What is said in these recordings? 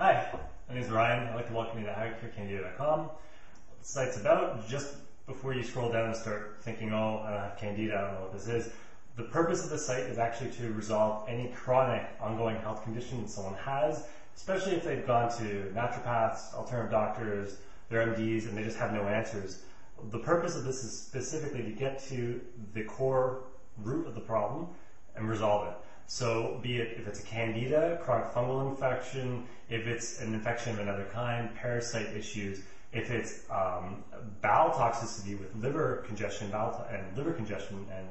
Hi, my name is Ryan. I'd like to welcome you to candida.home. What the site's about, just before you scroll down and start thinking, oh, I don't have candida, I don't know what this is. The purpose of the site is actually to resolve any chronic ongoing health condition someone has, especially if they've gone to naturopaths, alternative doctors, their MDs, and they just have no answers. The purpose of this is specifically to get to the core root of the problem and resolve it. So be it if it's a candida, chronic fungal infection, if it's an infection of another kind, parasite issues, if it's bowel toxicity with liver congestion and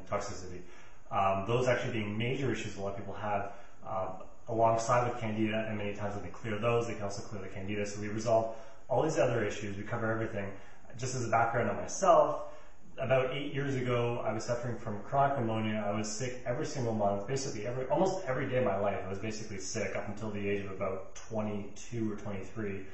toxicity, those actually being major issues a lot of people have alongside with candida, and many times when they clear those, they can also clear the candida. So we resolve all these other issues, we cover everything. Just as a background on myself, about 8 years ago, I was suffering from chronic pneumonia. I was sick every single month, basically almost every day of my life. I was basically sick up until the age of about 22 or 23.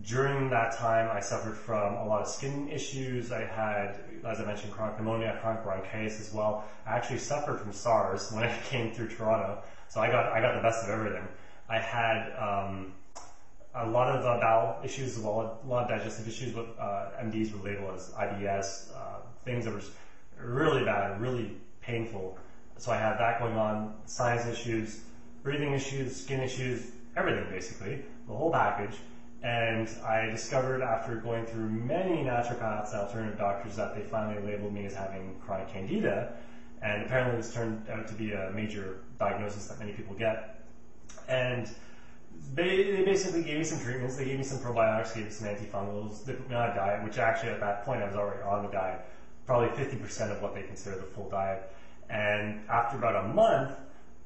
During that time, I suffered from a lot of skin issues. I had, as I mentioned, chronic pneumonia, chronic bronchitis as well. I actually suffered from SARS when I came through Toronto, so I got the best of everything. I had a lot of bowel issues, a lot of digestive issues, what MDs would label as IBS, things that were really bad, really painful. So I had that going on, sinus issues, breathing issues, skin issues, everything basically, the whole package. And I discovered after going through many naturopaths and alternative doctors that they finally labeled me as having chronic candida. And apparently this turned out to be a major diagnosis that many people get. And they basically gave me some treatments. They gave me some probiotics, gave me some antifungals. They put me on a diet, which actually at that point I was already on the diet, probably 50% of what they consider the full diet. And after about a month,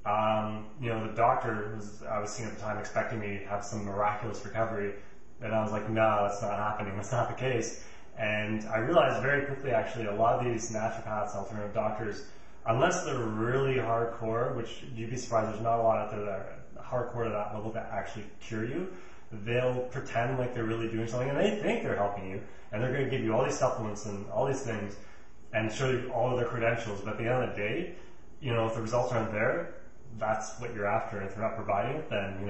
the doctor I was seeing at the time expecting me to have some miraculous recovery, and I was like, no, that's not happening. That's not the case. And I realized very quickly, actually, a lot of these naturopaths, alternative doctors, unless they're really hardcore, which you'd be surprised, there's not a lot out there that are hardcore to that level that actually cure you. They'll pretend like they're really doing something, and they think they're helping you, and they're going to give you all these supplements and all these things and show you all of their credentials. But at the end of the day, if the results aren't there, that's what you're after. And if they're not providing it, then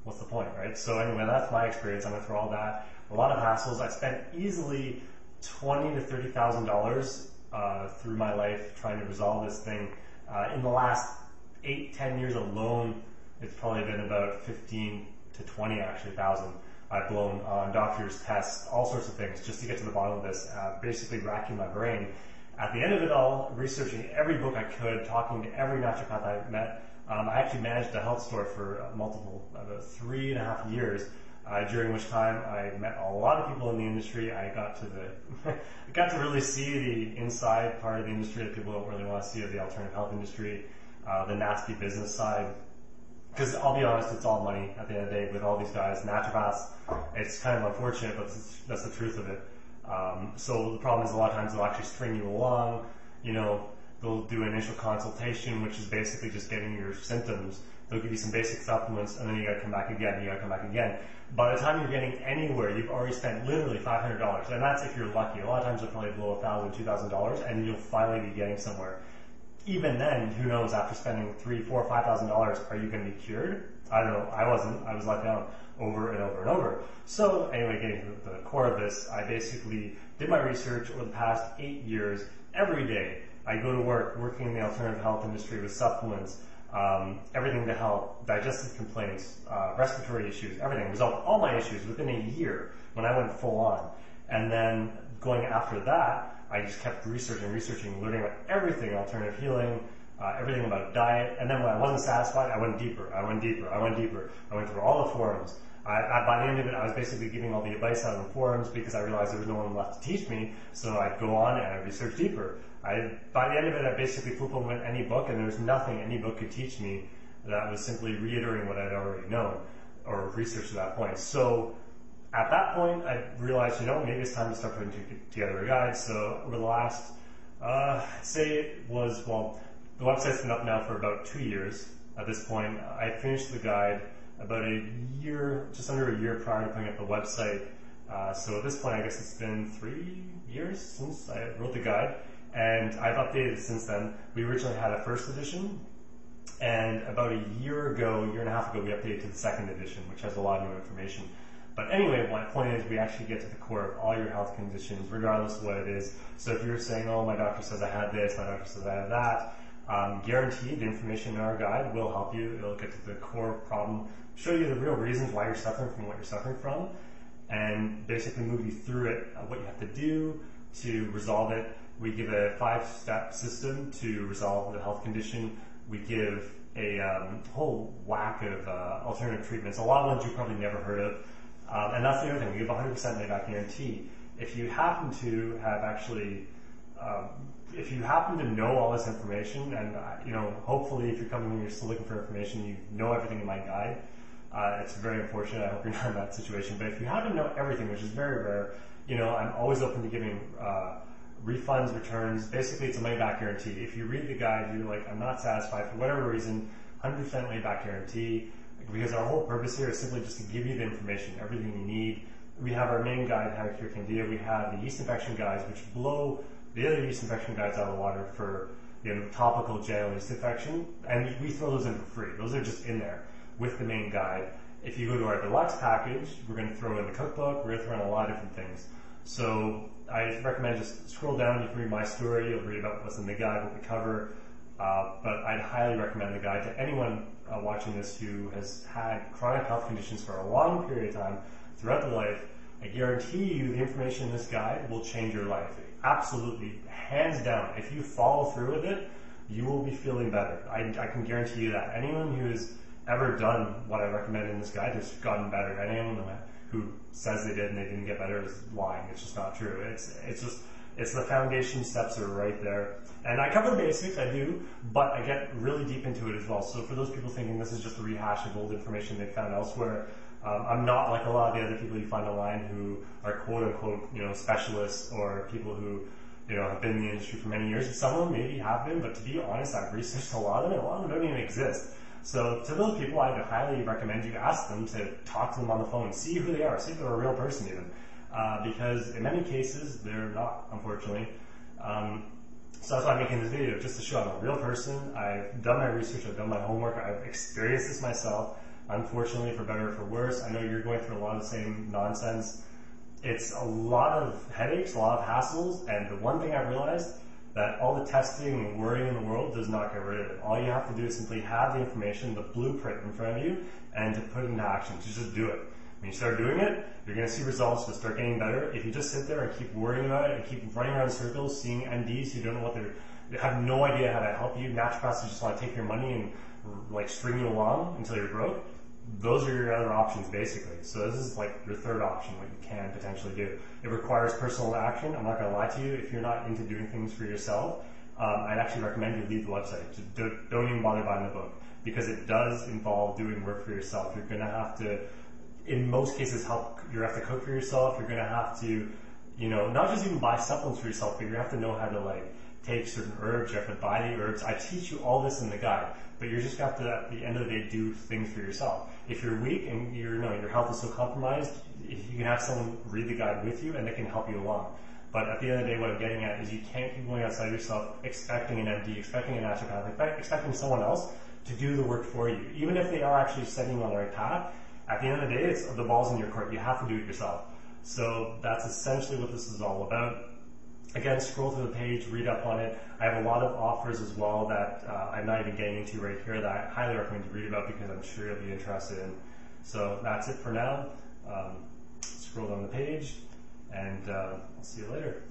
what's the point, right? So anyway, that's my experience. I went through all that, a lot of hassles. I spent easily $20,000 to $30,000 through my life trying to resolve this thing. In the last 8-10 years alone, it's probably been about 15 to 20 actually thousand I've blown on doctors, tests, all sorts of things just to get to the bottom of this, basically racking my brain. At the end of it all, researching every book I could, talking to every naturopath I met. I actually managed a health store for about 3.5 years, during which time I met a lot of people in the industry. I got to really see the inside part of the industry that people don't really want to see of the alternative health industry, the nasty business side. Because I'll be honest, it's all money at the end of the day with all these guys, naturopaths. It's kind of unfortunate, but that's the truth of it. So the problem is a lot of times they'll actually string you along, they'll do an initial consultation, which is basically just getting your symptoms. They'll give you some basic supplements, and then you gotta come back again, By the time you're getting anywhere, you've already spent literally $500, and that's if you're lucky. A lot of times they'll probably blow $1,000, $2,000, and you'll finally be getting somewhere. Even then, who knows, after spending $3,000, $4,000, $5,000, are you going to be cured? I don't know. I wasn't. I was let down over and over and over. So anyway, getting to the core of this, I basically did my research over the past 8 years. Every day, I go to work, working in the alternative health industry with supplements, everything to help, digestive complaints, respiratory issues, everything. Resolved all my issues within a year when I went full on. And then going after that, I just kept researching, learning about everything, alternative healing, everything about diet. And then when I wasn't satisfied, I went deeper. I went through all the forums. By the end of it, I was basically giving all the advice out of the forums because I realized there was no one left to teach me. So I'd go on and I'd research deeper. By the end of it, I basically flipped open any book, and there was nothing any book could teach me that was simply reiterating what I'd already known or researched at that point. So at that point, I realized, maybe it's time to start putting together a guide. So over the last, I'd say it was, the website's been up now for about 2 years at this point. I finished the guide about a year, just under a year prior to putting up the website. So at this point, I guess it's been 3 years since I wrote the guide, and I've updated it since then. We originally had a first edition, And about a year and a half ago, we updated to the second edition, which has a lot of new information. But anyway, my point is we actually get to the core of all your health conditions, regardless of what it is. So if you're saying, oh, my doctor says I had this, my doctor says I have that, guaranteed the information in our guide will help you. It'll get to the core problem, show you the real reasons why you're suffering from what you're suffering from, and basically move you through it, what you have to do to resolve it. We give a 5-step system to resolve the health condition. We give a whole whack of alternative treatments, a lot of ones you've probably never heard of. And that's the other thing, we give a 100% money-back guarantee. If you happen to have actually, if you happen to know all this information, and hopefully if you're coming and you're still looking for information, you know everything in my guide. It's very unfortunate, I hope you're not in that situation. But if you happen to know everything, which is very rare, I'm always open to giving refunds, returns. Basically, it's a money-back guarantee. If you read the guide, you're like, I'm not satisfied for whatever reason, 100% money-back guarantee. Because our whole purpose here is simply just to give you the information, everything you need. We have our main guide, How to Cure Candida. We have the yeast infection guides, which blow the other yeast infection guides out of the water for topical genital yeast infection. And we throw those in for free. Those are just in there with the main guide. If you go to our deluxe package, we're going to throw in the cookbook. We're going to throw in a lot of different things. So I recommend just scroll down. You can read my story. You'll read about what's in the guide, what we cover. But I'd highly recommend the guide to anyone watching this who has had chronic health conditions for a long period of time throughout their life. I guarantee you the information in this guide will change your life. Absolutely, hands down. If you follow through with it, you will be feeling better. I can guarantee you that. Anyone who has ever done what I recommend in this guide has gotten better. Anyone who says they did and they didn't get better is lying. It's just not true. It's the foundation steps are right there. And I cover basics, I do, but I get really deep into it as well. So for those people thinking this is just a rehash of old information they found elsewhere, I'm not like a lot of the other people you find online who are quote unquote, specialists or people who, have been in the industry for many years. Some of them maybe have been, but to be honest, I've researched a lot of them, and a lot of them don't even exist. So to those people, I would highly recommend you ask them to talk to them on the phone, see who they are, see if they're a real person even. Because in many cases, they're not, unfortunately. So that's why I'm making this video, just to show I'm a real person. I've done my research, I've done my homework, I've experienced this myself. Unfortunately, for better or for worse, I know you're going through a lot of the same nonsense. It's a lot of headaches, a lot of hassles, and the one thing I've realized, that all the testing and worrying in the world does not get rid of it. All you have to do is simply have the information, the blueprint in front of you, and to put it into action, to just do it. When you start doing it, you're going to see results that start getting better. If you just sit there and keep worrying about it and keep running around in circles, seeing MDs who don't know what they have no idea how to help you, naturopaths who just want to take your money and string you along until you're broke, those are your other options basically. So this is like your third option, what you can potentially do. It requires personal action. I'm not going to lie to you. If you're not into doing things for yourself, I'd actually recommend you leave the website. Just don't even bother buying the book, because it does involve doing work for yourself. You're going to have to, in most cases, you have to cook for yourself. You're going to have to, not just even buy supplements for yourself, but you have to know how to take certain herbs. You have to buy the herbs. I teach you all this in the guide, but you're just going to have to, at the end of the day, do things for yourself. If you're weak and your health is so compromised, you can have someone read the guide with you and they can help you along. But at the end of the day, what I'm getting at is you can't keep going outside yourself expecting an MD, expecting a naturopath, expecting someone else to do the work for you. Even if they are actually setting you on the right path, at the end of the day, the ball's in your court. You have to do it yourself. So that's essentially what this is all about. Again, scroll through the page, read up on it. I have a lot of offers as well that I'm not even getting into right here that I highly recommend you read about, because I'm sure you'll be interested in. So that's it for now. Scroll down the page, and I'll see you later.